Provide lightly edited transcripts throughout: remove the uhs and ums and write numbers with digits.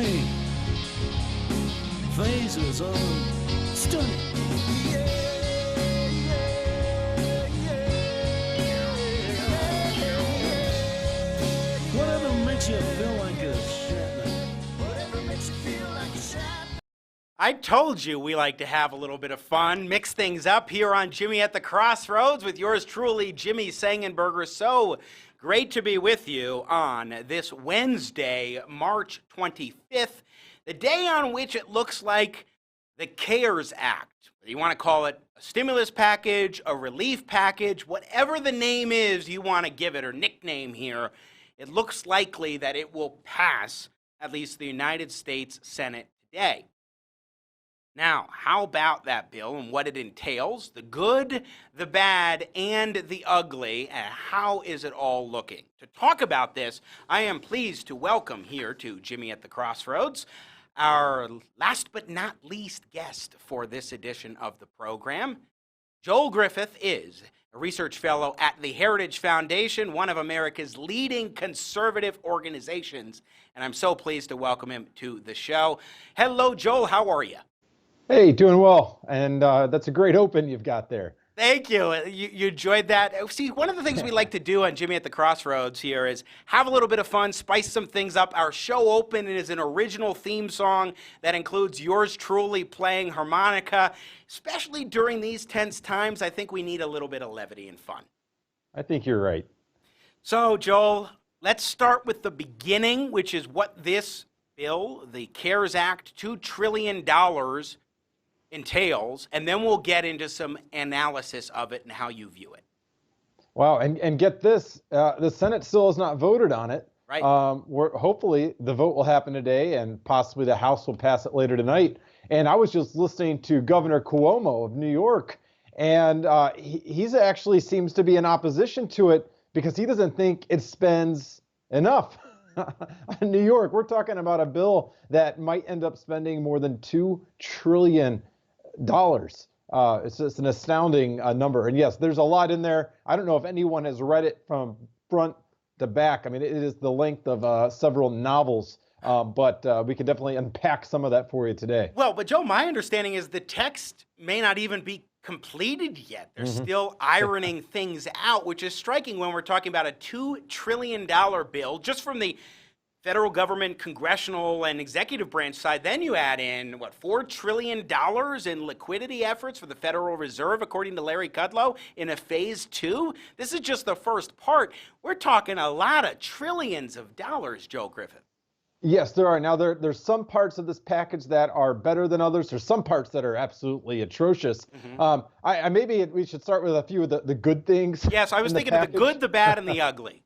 me. Faces on stunning. Whatever makes you feel like a Shatner. Whatever makes you feel like a Shatner. I told you we like to have a little bit of fun, mix things up here on Jimmy at the Crossroads with yours truly, Jimmy Sengenberger. So great to be with you on this Wednesday, March 25th, the day on which it looks like the CARES Act, whether you want to call it a stimulus package, a relief package, whatever the name is you want to give it or nickname here, it looks likely that it will pass at least the United States Senate today. Now, how about that bill and what it entails, the good, the bad, and the ugly, and how is it all looking? To talk about this, I am pleased to welcome here to Jimmy at the Crossroads our last but not least guest for this edition of the program. Joel Griffith is a research fellow at the Heritage Foundation, one of America's leading conservative organizations, and I'm so pleased to welcome him to the show. Hello, Joel. How are you? Hey, doing well, and that's a great open you've got there. Thank you. You enjoyed that. See, one of the things we like to do on Jimmy at the Crossroads here is have a little bit of fun, spice some things up. Our show open is an original theme song that includes yours truly playing harmonica. Especially during these tense times, I think we need a little bit of levity and fun. I think you're right. So, Joel, let's start with the beginning, which is what this bill, the CARES Act, $2 trillion entails, and then we'll get into some analysis of it and how you view it. Wow, and get this, the Senate still has not voted on it. Right. Hopefully the vote will happen today, and possibly the House will pass it later tonight. And I was just listening to Governor Cuomo of New York, and he's actually seems to be in opposition to it because he doesn't think it spends enough. In New York, we're talking about a bill that might end up spending more than $2 trillion. It's just an astounding number. And yes, there's a lot in there. I don't know if anyone has read it from front to back. I mean, it is the length of several novels, but we can definitely unpack some of that for you today. Well, but Joe, my understanding is the text may not even be completed yet. They're still ironing things out, which is striking when we're talking about a $2 trillion bill just from the federal government, congressional, and executive branch side. Then you add in, $4 trillion in liquidity efforts for the Federal Reserve, according to Larry Kudlow, in a phase 2. This is just the first part. We're talking a lot of trillions of dollars, Joe Griffith. Yes, there are. Now, there's some parts of this package that are better than others. There's some parts that are absolutely atrocious. Maybe we should start with a few of the good things. Yes, I was thinking of the good, the bad, and the ugly.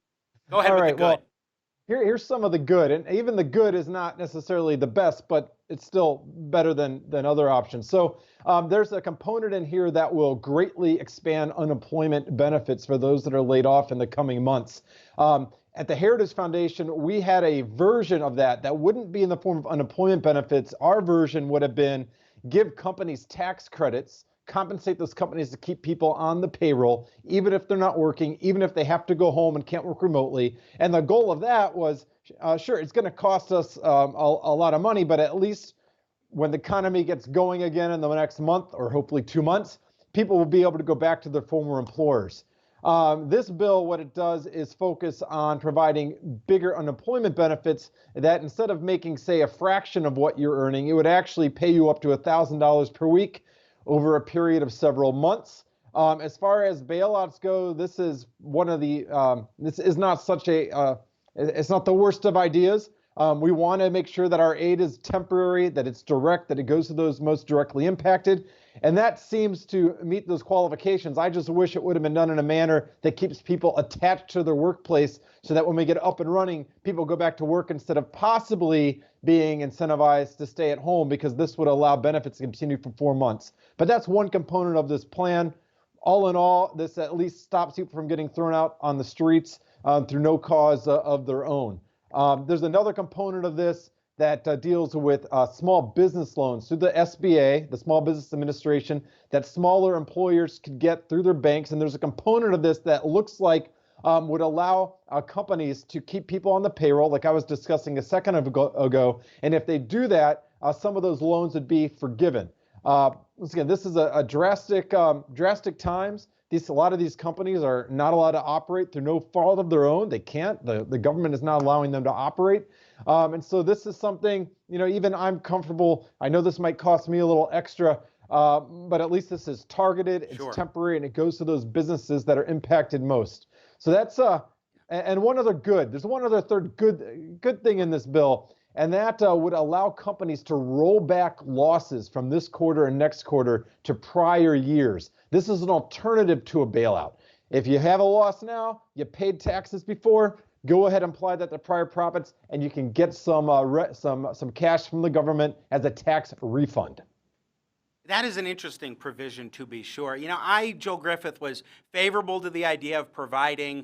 Go ahead All with right, the good. Well, here's some of the good, and even the good is not necessarily the best, but it's still better than other options. So there's a component in here that will greatly expand unemployment benefits for those that are laid off in the coming months. At the Heritage Foundation, we had a version of that wouldn't be in the form of unemployment benefits. Our version would have been give companies tax credits, compensate those companies to keep people on the payroll, even if they're not working, even if they have to go home and can't work remotely. And the goal of that was, sure, it's going to cost us a lot of money, but at least when the economy gets going again in the next month or hopefully 2 months, people will be able to go back to their former employers. This bill, what it does is focus on providing bigger unemployment benefits that instead of making, say, a fraction of what you're earning, it would actually pay you up to $1,000 per week over a period of several months. As far as bailouts go, this is one of the, this is not such a, it's not the worst of ideas. We want to make sure that our aid is temporary, that it's direct, that it goes to those most directly impacted. And that seems to meet those qualifications. I just wish it would have been done in a manner that keeps people attached to their workplace so that when we get up and running, people go back to work instead of possibly being incentivized to stay at home, because this would allow benefits to continue for 4 months. But that's one component of this plan. All in all, this at least stops people from getting thrown out on the streets through no cause of their own. There's another component of this that deals with small business loans through the SBA, the Small Business Administration, that smaller employers could get through their banks. And there's a component of this that looks like would allow companies to keep people on the payroll, like I was discussing a second ago. And if they do that, some of those loans would be forgiven. Once again, this is a drastic times. A lot of these companies are not allowed to operate through no fault of their own. They can't. The government is not allowing them to operate. And so this is something, even I'm comfortable. I know this might cost me a little extra, but at least this is targeted, it's temporary, and it goes to those businesses that are impacted most. So that's and one other good. There's one other third good thing in this bill, and that would allow companies to roll back losses from this quarter and next quarter to prior years. This is an alternative to a bailout. If you have a loss now, you paid taxes before, go ahead and apply that to prior profits, and you can get some cash from the government as a tax refund. That is an interesting provision, to be sure. Joe Griffith, was favorable to the idea of providing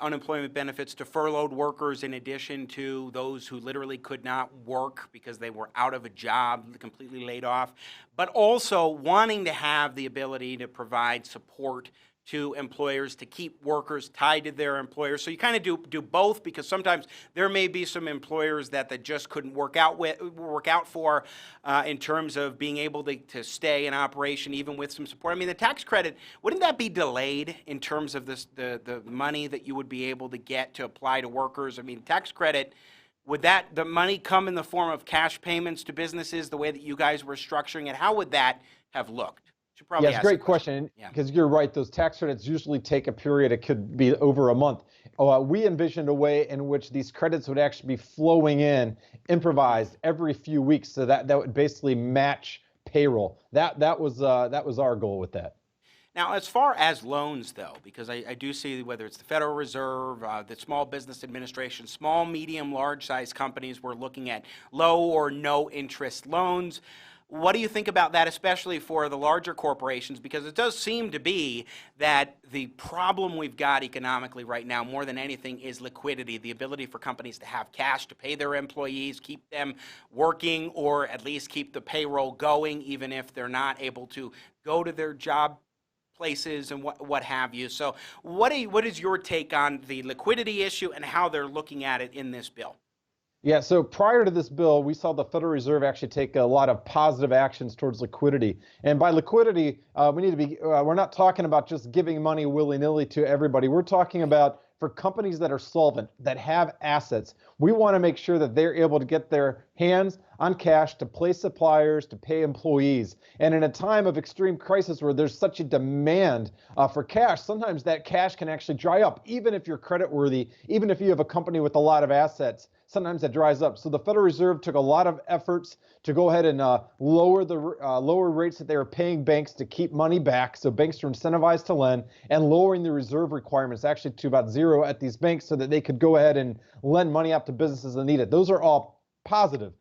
unemployment benefits to furloughed workers in addition to those who literally could not work because they were out of a job, completely laid off, but also wanting to have the ability to provide support to employers to keep workers tied to their employers. So you kind of do both, because sometimes there may be some employers that just couldn't work out for in terms of being able to stay in operation even with some support. I mean, the tax credit, wouldn't that be delayed in terms of the money that you would be able to get to apply to workers? I mean, tax credit, would the money come in the form of cash payments to businesses the way that you guys were structuring it? How would that have looked? Yeah, it's a great question, because you're right. Those tax credits usually take a period. It could be over a month. We envisioned a way in which these credits would actually be flowing in, improvised every few weeks, so that would basically match payroll. That was our goal with that. Now, as far as loans, though, because I do see whether it's the Federal Reserve, the Small Business Administration, small, medium, large-size companies, we're looking at low or no interest loans. What do you think about that, especially for the larger corporations? Because it does seem to be that the problem we've got economically right now, more than anything, is liquidity, the ability for companies to have cash to pay their employees, keep them working, or at least keep the payroll going, even if they're not able to go to their job places and what have you. So what is your take on the liquidity issue and how they're looking at it in this bill? Yeah, so prior to this bill, we saw the Federal Reserve actually take a lot of positive actions towards liquidity. And by liquidity, we're not talking about just giving money willy-nilly to everybody. We're talking about for companies that are solvent, that have assets. We want to make sure that they're able to get their hands on cash to pay suppliers, to pay employees. And in a time of extreme crisis where there's such a demand for cash, sometimes that cash can actually dry up, even if you're creditworthy, even if you have a company with a lot of assets. Sometimes that dries up. So the Federal Reserve took a lot of efforts to go ahead and lower rates that they were paying banks to keep money back. So banks are incentivized to lend, and lowering the reserve requirements actually to about zero at these banks so that they could go ahead and lend money out to businesses that need it. Those are all positive.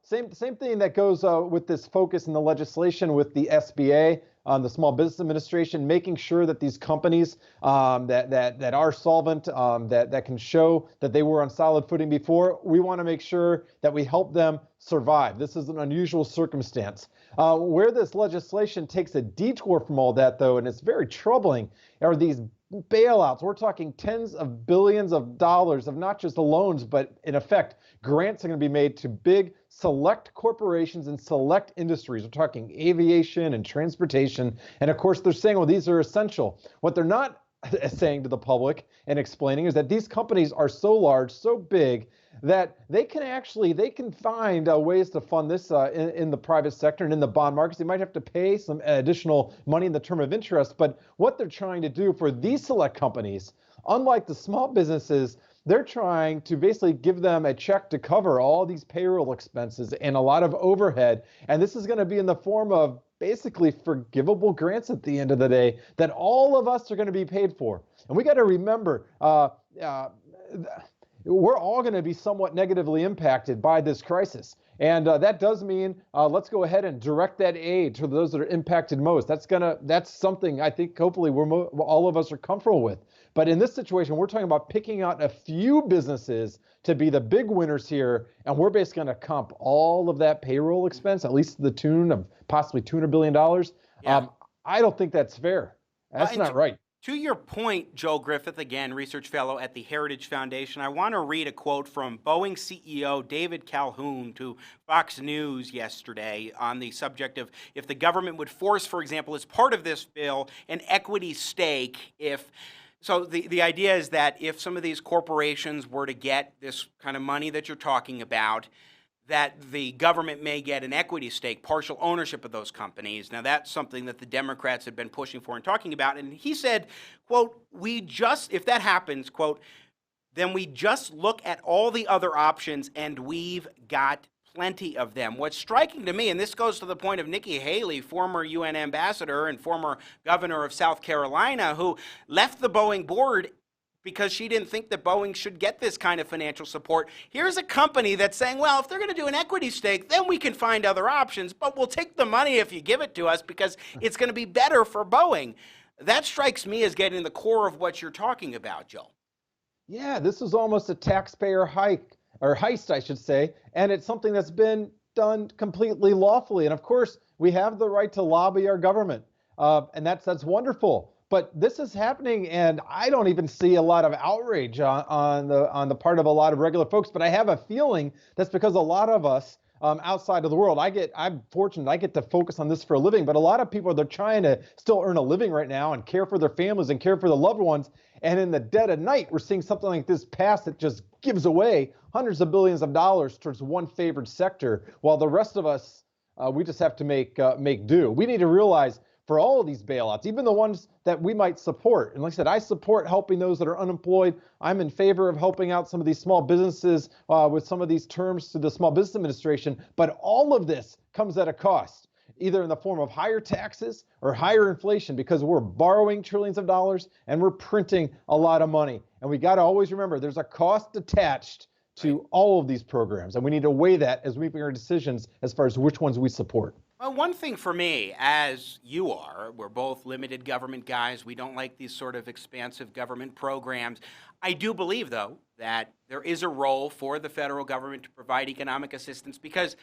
Same thing that goes with this focus in the legislation with the SBA, the Small Business Administration, making sure that these companies that are solvent, that can show that they were on solid footing before, we want to make sure that we help them survive. This is an unusual circumstance. Where this legislation takes a detour from all that, though, and it's very troubling, are these bailouts. We're talking tens of billions of dollars of not just the loans, but in effect, grants are going to be made to big select corporations and select industries. We're talking aviation and transportation. And of course, they're saying, well, these are essential. What they're not saying to the public and explaining is that these companies are so large, so big, that they can find ways to fund this in the private sector and in the bond markets. They might have to pay some additional money in the term of interest, but what they're trying to do for these select companies, unlike the small businesses, they're trying to basically give them a check to cover all these payroll expenses and a lot of overhead. And this is going to be in the form of basically forgivable grants at the end of the day that all of us are going to be paid for. And we got to remember, we're all going to be somewhat negatively impacted by this crisis. And that does mean let's go ahead and direct that aid to those that are impacted most. That's something I think hopefully all of us are comfortable with. But in this situation, we're talking about picking out a few businesses to be the big winners here, and we're basically going to comp all of that payroll expense, at least to the tune of possibly $200 billion. Yeah. I don't think that's fair. That's not right. To your point, Joe Griffith, again, research fellow at the Heritage Foundation, I want to read a quote from Boeing CEO David Calhoun to Fox News yesterday on the subject of if the government would force, for example, as part of this bill, an equity stake So the idea is that if some of these corporations were to get this kind of money that you're talking about, that the government may get an equity stake, partial ownership of those companies. Now, that's something that the Democrats have been pushing for and talking about. And he said, quote, if that happens, quote, then we just look at all the other options and we've got plenty of them. What's striking to me, and this goes to the point of Nikki Haley, former UN ambassador and former governor of South Carolina, who left the Boeing board because she didn't think that Boeing should get this kind of financial support. Here's a company that's saying, well, if they're going to do an equity stake, then we can find other options, but we'll take the money if you give it to us because it's going to be better for Boeing. That strikes me as getting the core of what you're talking about, Joe. Yeah, this is almost a taxpayer heist, I should say, and it's something that's been done completely lawfully. And of course, we have the right to lobby our government, and that's wonderful. But this is happening, and I don't even see a lot of outrage on the part of a lot of regular folks. But I have a feeling that's because a lot of us outside of the world, I'm fortunate, I get to focus on this for a living. But a lot of people, they're trying to still earn a living right now and care for their families and care for their loved ones. And in the dead of night, we're seeing something like this pass that just gives away hundreds of billions of dollars towards one favored sector, while the rest of us, we just have to make do. We need to realize, for all of these bailouts, even the ones that we might support. And like I said, I support helping those that are unemployed. I'm in favor of helping out some of these small businesses with some of these terms to the Small Business Administration. But all of this comes at a cost, either in the form of higher taxes or higher inflation, because we're borrowing trillions of dollars and we're printing a lot of money. And we got to always remember there's a cost attached to all of these programs. And we need to weigh that as we make our decisions as far as which ones we support. Well, one thing for me, as you are, we're both limited government guys. We don't like these sort of expansive government programs. I do believe, though, that there is a role for the federal government to provide economic assistance because,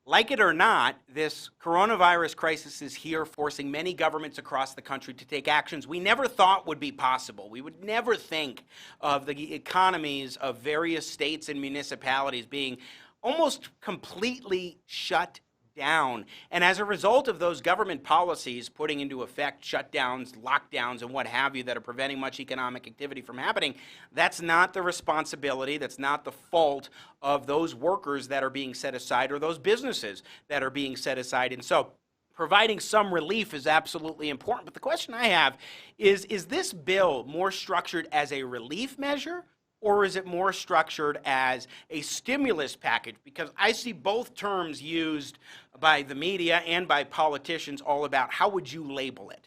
like it or not, this coronavirus crisis is here, forcing many governments across the country to take actions we never thought would be possible. We would never think of the economies of various states and municipalities being almost completely shut down. And as a result of those government policies putting into effect shutdowns, lockdowns, and what have you that are preventing much economic activity from happening, that's not the responsibility, that's not the fault of those workers that are being set aside or those businesses that are being set aside. And so providing some relief is absolutely important. But the question I have is this bill more structured as a relief measure, or is it more structured as a stimulus package? Because I see both terms used by the media and by politicians all about how would you label it?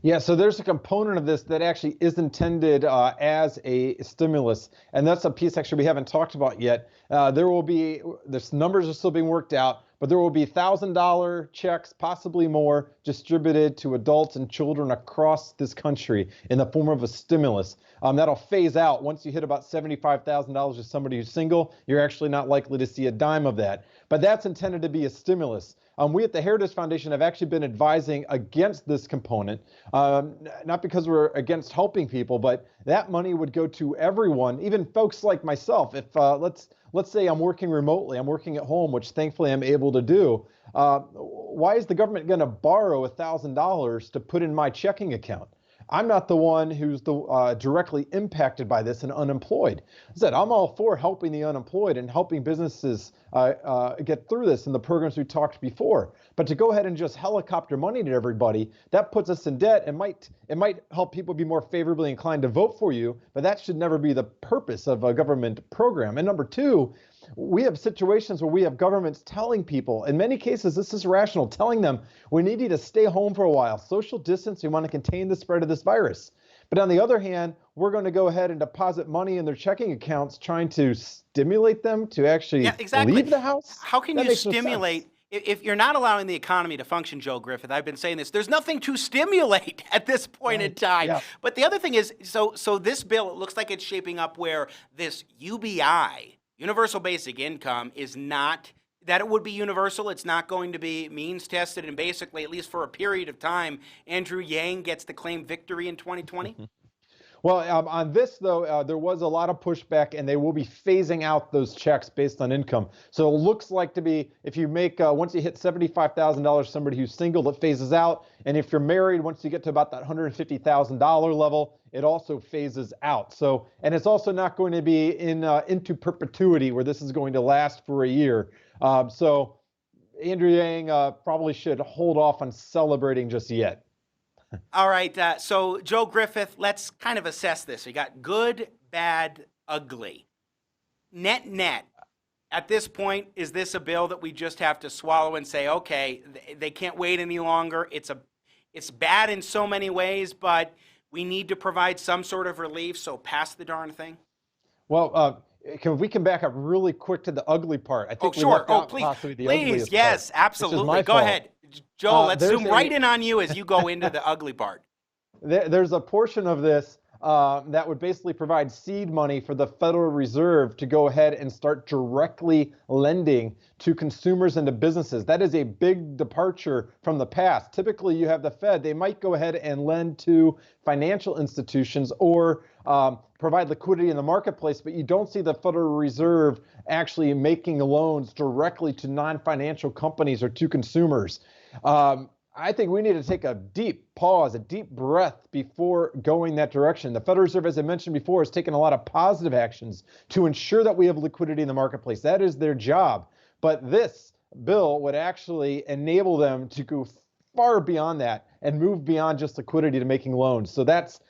Yeah, so there's a component of this that actually is intended as a stimulus, and that's a piece actually we haven't talked about yet. This numbers are still being worked out, but there will be $1,000 checks, possibly more, distributed to adults and children across this country in the form of a stimulus. That'll phase out. Once you hit about $75,000 as somebody who's single, you're actually not likely to see a dime of that. But that's intended to be a stimulus. We at the Heritage Foundation have actually been advising against this component, not because we're against helping people, but that money would go to everyone, even folks like myself. If let's say I'm working remotely, I'm working at home, which thankfully I'm able to do. Why is the government going to borrow $1,000 to put in my checking account? I'm not the one who's directly impacted by this and unemployed. I said, I'm all for helping the unemployed and helping businesses get through this in the programs we talked before. But to go ahead and just helicopter money to everybody, that puts us in debt and it might help people be more favorably inclined to vote for you, but that should never be the purpose of a government program. And number two, we have situations where we have governments telling people, in many cases this is rational, telling them we need you to stay home for a while, social distance, we want to contain the spread of this virus. But on the other hand, we're going to go ahead and deposit money in their checking accounts, trying to stimulate them to actually leave the house. How can you stimulate? If you're not allowing the economy to function, Joe Griffith, I've been saying this, there's nothing to stimulate at this point in time. Yeah. But the other thing is, so this bill, it looks like it's shaping up where this UBI, Universal Basic Income, is not that it would be universal. It's not going to be means tested, and basically, at least for a period of time, Andrew Yang gets to claim victory in 2020? Well, on this, though, there was a lot of pushback, and they will be phasing out those checks based on income. So it looks like to be, if you make, once you hit $75,000, somebody who's single, it phases out. And if you're married, once you get to about that $150,000 level, it also phases out. So, and it's also not going to be into perpetuity where this is going to last for a year. So Andrew Yang probably should hold off on celebrating just yet. All right, so Joe Griffith, let's kind of assess this. You got good, bad, ugly. Net, at this point, is this a bill that we just have to swallow and say, okay, they can't wait any longer? It's bad in so many ways, but we need to provide some sort of relief, so pass the darn thing? Well, we can back up really quick to the ugly part. I think we left out please, possibly the please, ugliest yes, part, absolutely. Go ahead. Joe, let's zoom right in on you as you go into the ugly part. There's a portion of this that would basically provide seed money for the Federal Reserve to go ahead and start directly lending to consumers and to businesses. That is a big departure from the past. Typically, you have the Fed, they might go ahead and lend to financial institutions or provide liquidity in the marketplace, but you don't see the Federal Reserve actually making loans directly to non-financial companies or to consumers. I think we need to take a deep pause, a deep breath before going that direction. The Federal Reserve, as I mentioned before, has taken a lot of positive actions to ensure that we have liquidity in the marketplace. That is their job. But this bill would actually enable them to go far beyond that and move beyond just liquidity to making loans. So that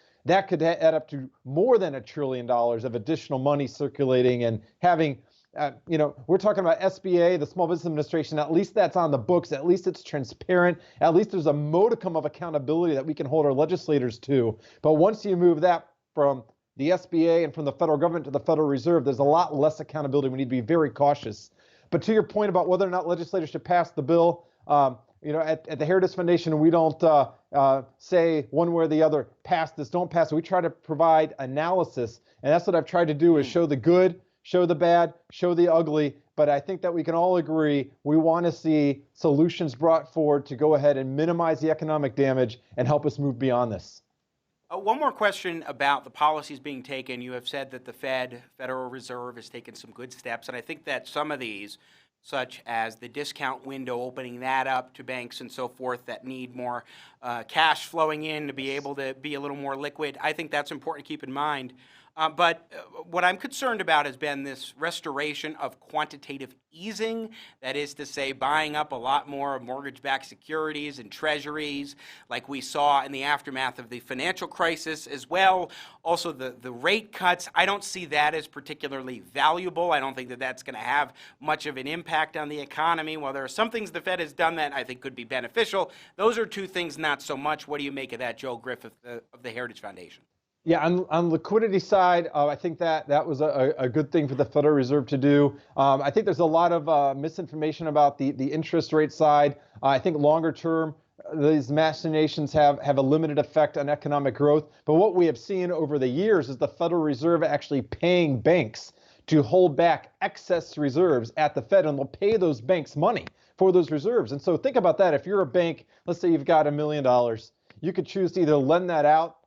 could add up to more than $1 trillion of additional money circulating and having we're talking about SBA, the Small Business Administration. At least that's on the books. At least it's transparent. At least there's a modicum of accountability that we can hold our legislators to. But once you move that from the SBA and from the federal government to the Federal Reserve, there's a lot less accountability. We need to be very cautious. But to your point about whether or not legislators should pass the bill, at the Heritage Foundation, we don't say one way or the other, pass this, don't pass it. We try to provide analysis, and that's what I've tried to do is show the good, show the bad, show the ugly, but I think that we can all agree we want to see solutions brought forward to go ahead and minimize the economic damage and help us move beyond this. One more question about the policies being taken. You have said that the Federal Reserve, has taken some good steps, and I think that some of these, such as the discount window, opening that up to banks and so forth that need more cash flowing in to be able to be a little more liquid, I think that's important to keep in mind. But what I'm concerned about has been this restoration of quantitative easing, that is to say, buying up a lot more mortgage-backed securities and treasuries like we saw in the aftermath of the financial crisis as well. Also, the rate cuts, I don't see that as particularly valuable. I don't think that that's going to have much of an impact on the economy. While there are some things the Fed has done that I think could be beneficial, those are two things not so much. What do you make of that, Joe Griffith of the Heritage Foundation? Yeah, on liquidity side, I think that was a good thing for the Federal Reserve to do. I think there's a lot of misinformation about the interest rate side. I think longer term, these machinations have a limited effect on economic growth. But what we have seen over the years is the Federal Reserve actually paying banks to hold back excess reserves at the Fed, and they'll pay those banks money for those reserves. And so think about that. If you're a bank, let's say you've got $1 million, you could choose to either lend that out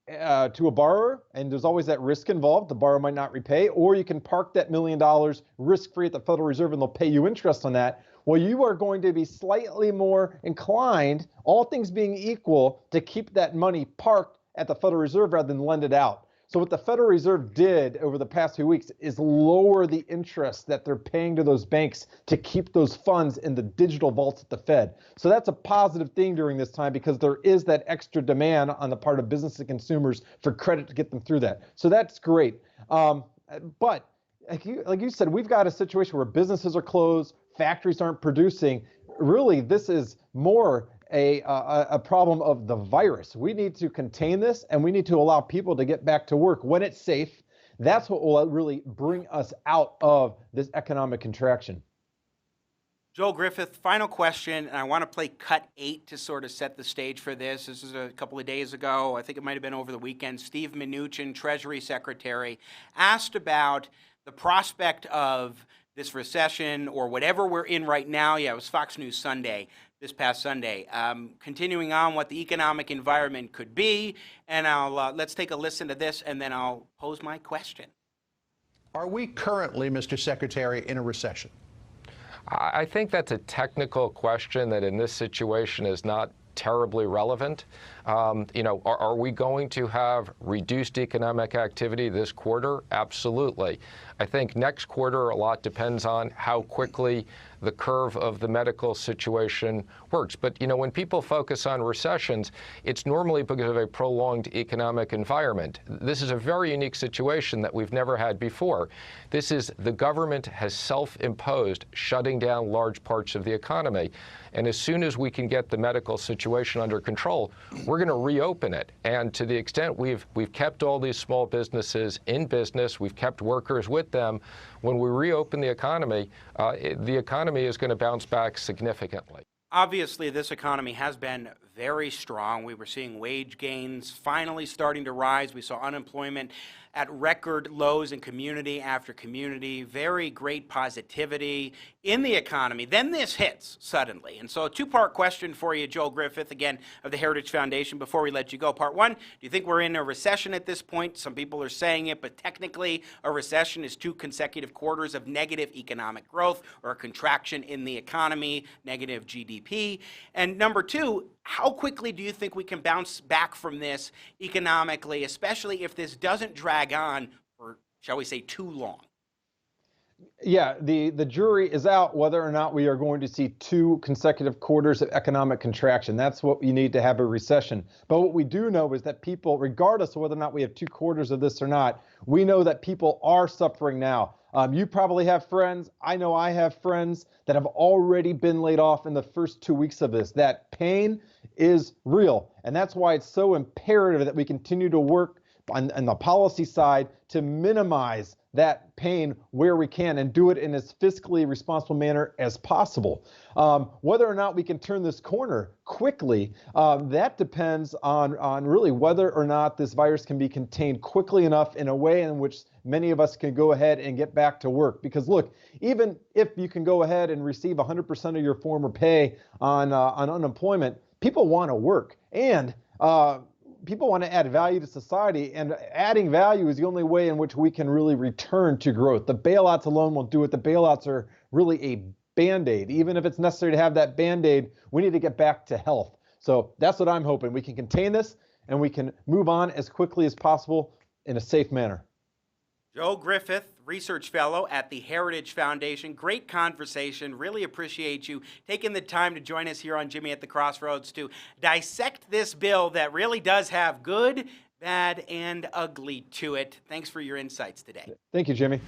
to a borrower, and there's always that risk involved. The borrower might not repay, or you can park that $1 million risk-free at the Federal Reserve and they'll pay you interest on that. Well, you are going to be slightly more inclined, all things being equal, to keep that money parked at the Federal Reserve rather than lend it out. So what the Federal Reserve did over the past few weeks is lower the interest that they're paying to those banks to keep those funds in the digital vaults at the Fed. So that's a positive thing during this time because there is that extra demand on the part of business and consumers for credit to get them through that. So that's great. But like you said, we've got a situation where businesses are closed, factories aren't producing. Really, this is more a problem of the virus. We need to contain this, and we need to allow people to get back to work when it's safe. That's what will really bring us out of this economic contraction. Joel Griffith, final question, and I want to play cut 8 to sort of set the stage for this. This is a couple of days ago. I think it might have been over the weekend. Steve Mnuchin, Treasury Secretary, asked about the prospect of this recession or whatever we're in right now. Yeah, it was Fox News Sunday, this past Sunday. Continuing on what the economic environment could be, and let's take a listen to this, and then I'll pose my question. Are we currently, Mr. Secretary, in a recession? I think that's a technical question that in this situation is not terribly relevant. Are we going to have reduced economic activity this quarter? Absolutely. I think next quarter, a lot depends on how quickly the curve of the medical situation works. But, when people focus on recessions, it's normally because of a prolonged economic environment. This is a very unique situation that we've never had before. This is the government has self-imposed shutting down large parts of the economy. And as soon as we can get the medical situation under control, we're going to reopen it. And to the extent we've kept all these small businesses in business, we've kept workers with them, when we reopen the economy is going to bounce back significantly. Obviously, this economy has been very strong. We were seeing wage gains finally starting to rise. We saw unemployment at record lows in community after community, very great positivity in the economy. Then this hits suddenly. And so a two-part question for you, Joel Griffith, again, of the Heritage Foundation, before we let you go. Part one, do you think we're in a recession at this point? Some people are saying it, but technically a recession is 2 consecutive quarters of negative economic growth or a contraction in the economy, negative GDP. And number two, how quickly do you think we can bounce back from this economically, especially if this doesn't drag on for, shall we say, too long? Yeah, the jury is out whether or not we are going to see 2 consecutive quarters of economic contraction. That's what you need to have a recession. But what we do know is that people, regardless of whether or not we have 2 quarters of this or not, we know that people are suffering now. You probably have friends. I know I have friends that have already been laid off in the first 2 weeks of this. That pain is real. And that's why it's so imperative that we continue to work on the policy side to minimize that pain where we can and do it in as fiscally responsible manner as possible. Whether or not we can turn this corner quickly, that depends on really whether or not this virus can be contained quickly enough in a way in which many of us can go ahead and get back to work. Because look, even if you can go ahead and receive 100% of your former pay on unemployment, people want to work, and people want to add value to society, and adding value is the only way in which we can really return to growth. The bailouts alone won't do it. The bailouts are really a Band-Aid. Even if it's necessary to have that Band-Aid, we need to get back to health. So that's what I'm hoping. We can contain this, and we can move on as quickly as possible in a safe manner. Joel Griffith, Research Fellow at the Heritage Foundation. Great conversation. Really appreciate you taking the time to join us here on Jimmy at the Crossroads to dissect this bill that really does have good, bad, and ugly to it. Thanks for your insights today. Thank you, Jimmy.